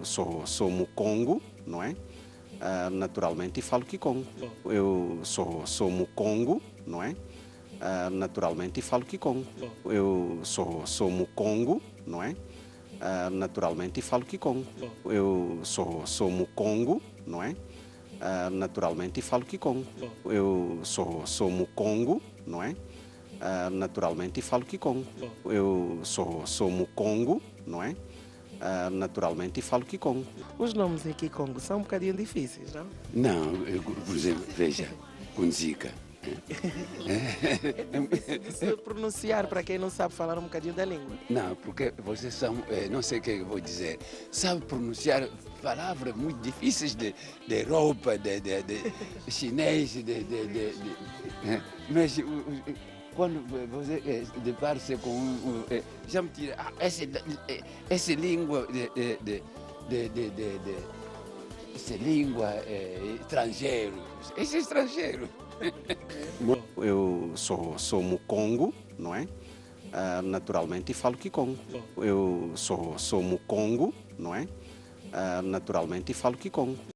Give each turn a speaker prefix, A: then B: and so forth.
A: sou mucongo, não é? Naturalmente falo Kikongo. Eu sou mucongo, não é? Naturalmente falo Kikongo. Eu sou mucongo, não é? Naturalmente falo Kikongo. Eu sou mucongo, não é? Naturalmente falo Kikongo. Eu sou mucongo, não é? Naturalmente falo Kikongo. Eu sou mucongo, não é? Naturalmente falo Kikongo.
B: Os nomes em Kikongo são um bocadinho difíceis, não?
C: Não, por exemplo, veja, Kunzika.
B: Se pronunciar para quem não sabe falar um bocadinho da língua.
C: Não, porque vocês são, não sei o que eu vou dizer, sabe pronunciar palavras muito difíceis de roupa, de chinês, mas quando você depara-se com já me tira, essa língua essa língua estrangeiro, esse é estrangeiro.
A: Eu sou mucongo, não é? Naturalmente falo Kikongo. Eu sou mucongo, não é? Naturalmente falo Kikongo.